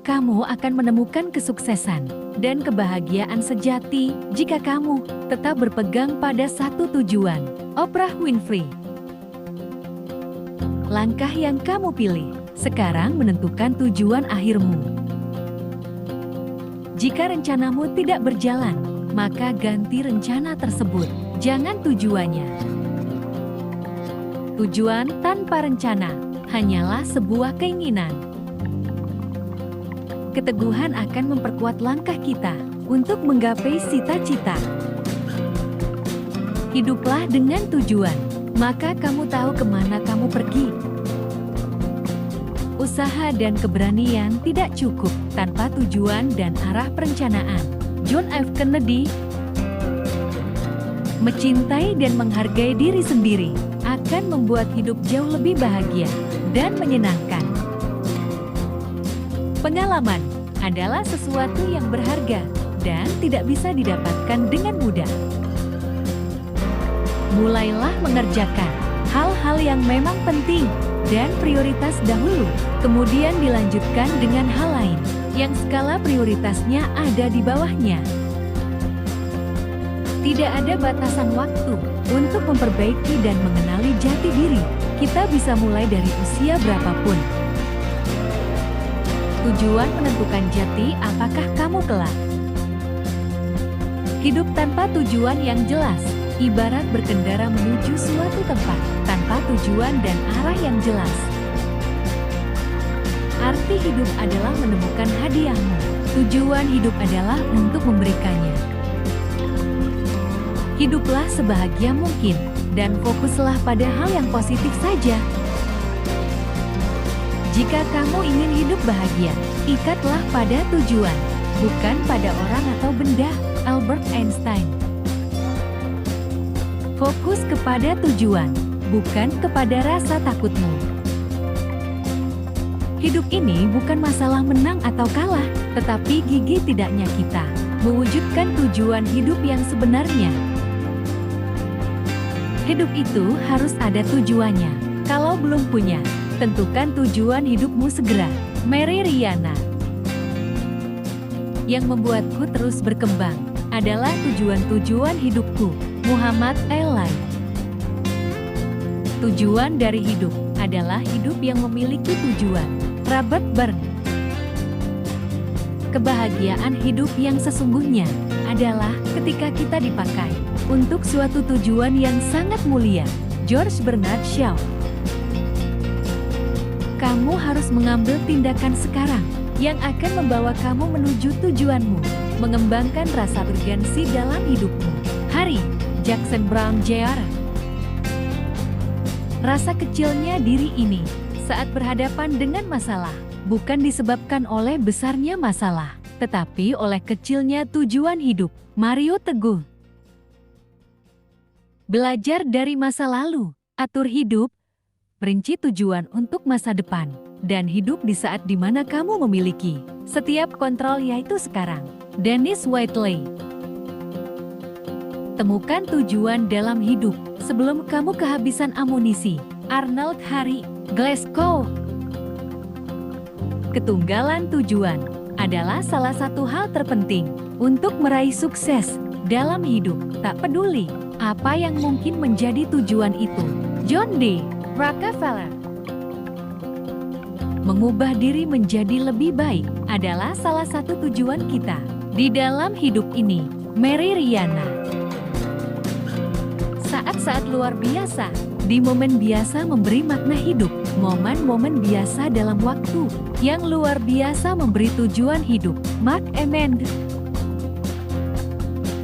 kamu akan menemukan kesuksesan dan kebahagiaan sejati jika kamu tetap berpegang pada satu tujuan. Oprah Winfrey. Langkah yang kamu pilih sekarang menentukan tujuan akhirmu. Jika rencanamu tidak berjalan, maka ganti rencana tersebut. Jangan tujuannya. Tujuan tanpa rencana hanyalah sebuah keinginan. Keteguhan akan memperkuat langkah kita untuk menggapai cita-cita. Hiduplah dengan tujuan, maka kamu tahu kemana kamu pergi. Usaha dan keberanian tidak cukup tanpa tujuan dan arah perencanaan. John F. Kennedy. Mencintai dan menghargai diri sendiri akan membuat hidup jauh lebih bahagia dan menyenangkan. Pengalaman adalah sesuatu yang berharga dan tidak bisa didapatkan dengan mudah. Mulailah mengerjakan hal-hal yang memang penting dan prioritas dahulu, kemudian dilanjutkan dengan hal lain yang skala prioritasnya ada di bawahnya. Tidak ada batasan waktu untuk memperbaiki dan mengenali jati diri. Kita bisa mulai dari usia berapapun. Tujuan menentukan jati apakah kamu kelak. Hidup tanpa tujuan yang jelas, ibarat berkendara menuju suatu tempat tanpa tujuan dan arah yang jelas. Arti hidup adalah menemukan hadiahmu. Tujuan hidup adalah untuk memberikannya. Hiduplah sebahagia mungkin dan fokuslah pada hal yang positif saja. Jika kamu ingin hidup bahagia, ikatlah pada tujuan, bukan pada orang atau benda. Albert Einstein. Fokus kepada tujuan, bukan kepada rasa takutmu. Hidup ini bukan masalah menang atau kalah, tetapi gigih tidaknya kita mewujudkan tujuan hidup yang sebenarnya. Hidup itu harus ada tujuannya. Kalau belum punya, tentukan tujuan hidupmu segera. Mary Riana. Yang membuatku terus berkembang adalah tujuan-tujuan hidupku. Muhammad Ali. Tujuan dari hidup adalah hidup yang memiliki tujuan. Robert Burns. Kebahagiaan hidup yang sesungguhnya adalah ketika kita dipakai untuk suatu tujuan yang sangat mulia. George Bernard Shaw. Kamu harus mengambil tindakan sekarang yang akan membawa kamu menuju tujuanmu, mengembangkan rasa urgensi dalam hidupmu. Hari Jackson Brown Jr. Rasa kecilnya diri ini saat berhadapan dengan masalah bukan disebabkan oleh besarnya masalah, tetapi oleh kecilnya tujuan hidup. Mario Teguh. Belajar dari masa lalu, atur hidup, rinci tujuan untuk masa depan, dan hidup di saat di mana kamu memiliki setiap kontrol, yaitu sekarang. Dennis Whiteley. Temukan tujuan dalam hidup sebelum kamu kehabisan amunisi. Arnold Hari Glasgow. Ketunggalan tujuan adalah salah satu hal terpenting untuk meraih sukses dalam hidup. Tak peduli apa yang mungkin menjadi tujuan itu. John D. Rockefeller. Mengubah diri menjadi lebih baik adalah salah satu tujuan kita di dalam hidup ini. Mary Riana. Saat-saat luar biasa, di momen biasa memberi makna hidup. Momen-momen biasa dalam waktu yang luar biasa memberi tujuan hidup. Mark Emmond.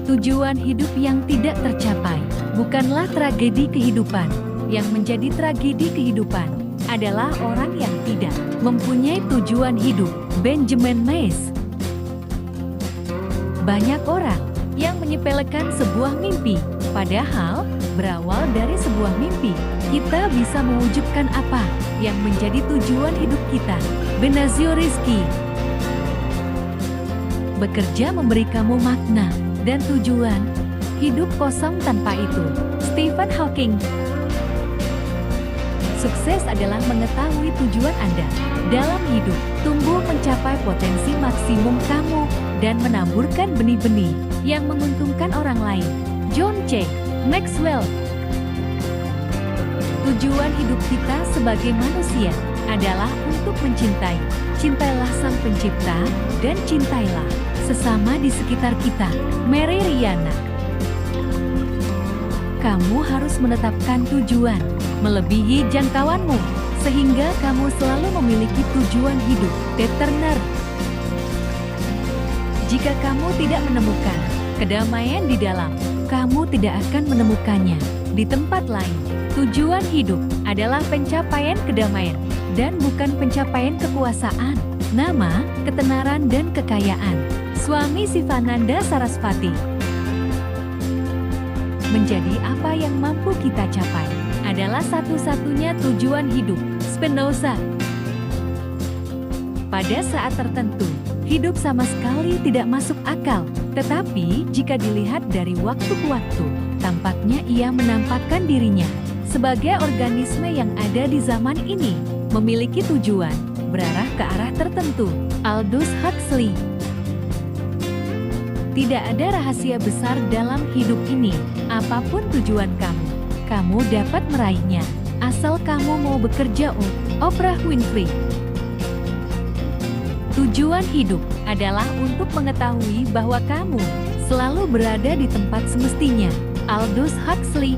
Tujuan hidup yang tidak tercapai bukanlah tragedi kehidupan. Yang menjadi tragedi kehidupan adalah orang yang tidak mempunyai tujuan hidup. Benjamin Mays. Banyak orang yang menyepelekan sebuah mimpi, padahal berawal dari sebuah mimpi, kita bisa mewujudkan apa yang menjadi tujuan hidup kita. Benazio Rizky. Bekerja memberi kamu makna dan tujuan, hidup kosong tanpa itu. Stephen Hawking. Sukses adalah mengetahui tujuan Anda dalam hidup, tumbuh mencapai potensi maksimum kamu, dan menaburkan benih-benih yang menguntungkan orang lain. John C. Maxwell. Tujuan hidup kita sebagai manusia adalah untuk mencintai. Cintailah Sang Pencipta dan cintailah sesama di sekitar kita. Mary Riana. Kamu harus menetapkan tujuan melebihi jangkauanmu, sehingga kamu selalu memiliki tujuan hidup. Ted Turner. Jika kamu tidak menemukan kedamaian di dalam, kamu tidak akan menemukannya di tempat lain. Tujuan hidup adalah pencapaian kedamaian, dan bukan pencapaian kekuasaan, nama, ketenaran, dan kekayaan. Swami Sivananda Sarasvati. Menjadi apa yang mampu kita capai adalah satu-satunya tujuan hidup. Spinoza. Pada saat tertentu, hidup sama sekali tidak masuk akal, tetapi jika dilihat dari waktu ke waktu, tampaknya ia menampakkan dirinya sebagai organisme yang ada di zaman ini, memiliki tujuan, berarah ke arah tertentu. Aldous Huxley. Tidak ada rahasia besar dalam hidup ini. Apapun tujuan kamu, kamu dapat meraihnya, asal kamu mau bekerja. Oprah Winfrey. Tujuan hidup adalah untuk mengetahui bahwa kamu selalu berada di tempat semestinya. Aldous Huxley.